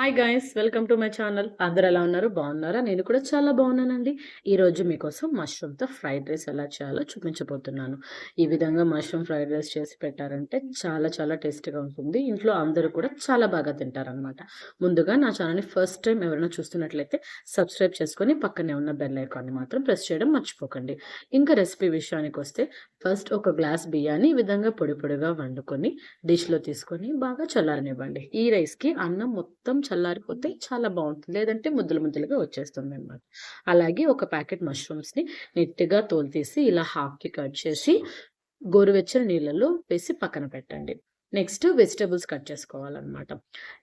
Hi guys welcome to my channel. అందరు ఎలా ఉన్నారు? బాగున్నారా? నేను కూడా చాలా బాగున్నానండి. ఈరోజు మీకోసం మష్రూమ్తో ఫ్రైడ్ రైస్ ఎలా చేయాలో చూపించబోతున్నాను. ఈ విధంగా మష్రూమ్ ఫ్రైడ్ రైస్ చేసి పెట్టారంటే చాలా చాలా టేస్టీగా ఉంటుంది. ఇంట్లో అందరూ కూడా చాలా బాగా తింటారనమాట. ముందుగా నా ఛానల్ని ఫస్ట్ టైం ఎవరైనా చూస్తున్నట్లయితే సబ్స్క్రైబ్ చేసుకొని పక్కనే ఉన్న బెల్ ఐకాన్ని మాత్రం ప్రెస్ చేయడం మర్చిపోకండి. ఇంకా రెసిపీ విషయానికి వస్తే ఫస్ట్ ఒక గ్లాస్ బియ్యాన్ని ఈ విధంగా పొడి పొడిగా వండుకొని డిష్లో తీసుకొని బాగా చల్లారనివ్వండి. ఈ రైస్కి అన్నం మొత్తం చల్లారిపోతే చాలా బాగుంటుంది, లేదంటే ముద్దలు ముద్దలుగా వచ్చేస్తుంది అనమాట. అలాగే ఒక ప్యాకెట్ మష్రూమ్స్ని నీట్గా తోలు తీసి ఇలా హాఫ్కి కట్ చేసి గోరువెచ్చని నీళ్ళలో వేసి పక్కన పెట్టండి. నెక్స్ట్ వెజిటబుల్స్ కట్ చేసుకోవాలన్నమాట.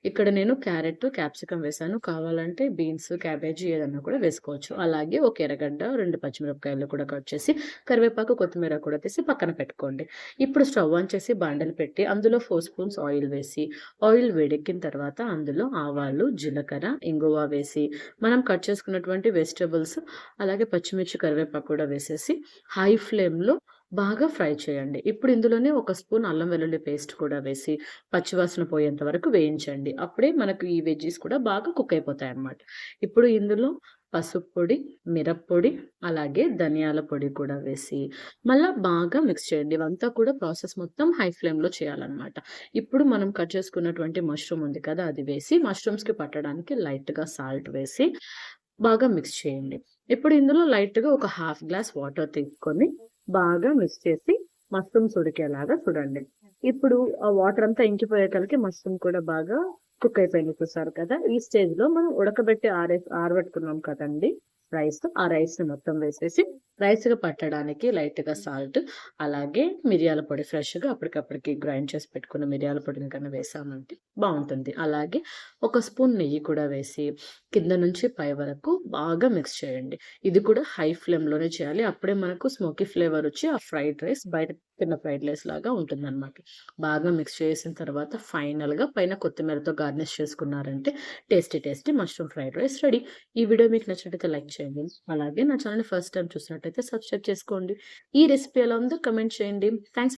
ఇక్కడ నేను క్యారెట్, క్యాప్సికమ్ వేసాను. కావాలంటే బీన్స్, క్యాబేజీ ఏదన్నా కూడా వేసుకోవచ్చు. అలాగే ఒక ఎర్రగడ్డ, 2 పచ్చిమిరపకాయలు కూడా కట్ చేసి కరివేపాకు, కొత్తిమీర కూడా తీసి పక్కన పెట్టుకోండి. ఇప్పుడు స్టవ్ ఆన్ చేసి బాండలు పెట్టి అందులో 4 స్పూన్స్ ఆయిల్ వేసి, ఆయిల్ వేడెక్కిన తర్వాత అందులో ఆవాలు, జీలకర్ర, ఇంగువ వేసి మనం కట్ చేసుకున్నటువంటి వెజిటబుల్స్ అలాగే పచ్చిమిర్చి, కరివేపాకు కూడా వేసేసి హై ఫ్లేమ్లో బాగా ఫ్రై చేయండి. ఇప్పుడు ఇందులోనే ఒక స్పూన్ అల్లం వెల్లుల్లి పేస్ట్ కూడా వేసి పచ్చివాసన పోయేంత వరకు వేయించండి. అప్పుడే మనకు ఈ వెజ్జీస్ కూడా బాగా కుక్ అయిపోతాయి అన్నమాట. ఇప్పుడు ఇందులో పసుపు పొడి, మిరప్పొడి, అలాగే ధనియాల పొడి కూడా వేసి మళ్ళా బాగా మిక్స్ చేయండి. ఇవంతా కూడా ప్రాసెస్ మొత్తం హై ఫ్లేమ్లో చేయాలన్నమాట. ఇప్పుడు మనం కట్ చేసుకున్నటువంటి మష్రూమ్ ఉంది కదా, అది వేసి మష్రూమ్స్కి పట్టడానికి లైట్గా సాల్ట్ వేసి బాగా మిక్స్ చేయండి. ఇప్పుడు ఇందులో లైట్గా ఒక హాఫ్ గ్లాస్ వాటర్ తీసుకొని బాగా మిక్స్ చేసి మష్రూమ్స్ ఉడికేలాగా చూడండి. ఇప్పుడు ఆ వాటర్ అంతా ఇంకిపోయేసరికి మష్రూమ్ కూడా బాగా కుక్ అయిపోయింది, చూసారు కదా. ఈ స్టేజ్ లో మనం ఉడకబెట్టి ఆరబెట్టుకున్నాం కదండి రైస్, ఆ రైస్ ని మొత్తం వేసేసి రైస్ గా పట్టడానికి లైట్ గా సాల్ట్, అలాగే మిరియాల పొడి ఫ్రెష్ గా అప్పటికప్పటికి గ్రైండ్ చేసి పెట్టుకున్న మిరియాల పొడిని కన్నా వేసామంటే బాగుంటుంది. అలాగే ఒక స్పూన్ నెయ్యి కూడా వేసి కింద నుంచి పై వరకు బాగా మిక్స్ చేయండి. ఇది కూడా హై ఫ్లేమ్ లోనే చేయాలి. అప్పుడే మనకు స్మోకీ ఫ్లేవర్ వచ్చి ఆ ఫ్రైడ్ రైస్ బయట తిన్న ఫ్రైడ్ రైస్ లాగా ఉంటుందన్నమాట. బాగా మిక్స్ చేసిన తర్వాత ఫైనల్ గా పైన కొత్తిమీరతో గార్నిష్ చేసుకున్నారంటే tasty tasty mushroom fried rice ready. ఈ వీడియో మీకు నచ్చినట్లయితే లైక్ చేయండి. అలాగే నా ఛానల్ ఫస్ట్ టైం చూసినట్టయితే సబ్స్క్రైబ్ చేసుకోండి. ఈ రెసిపీ ఎలా ఉందో కమెంట్ చేయండి. థ్యాంక్స్.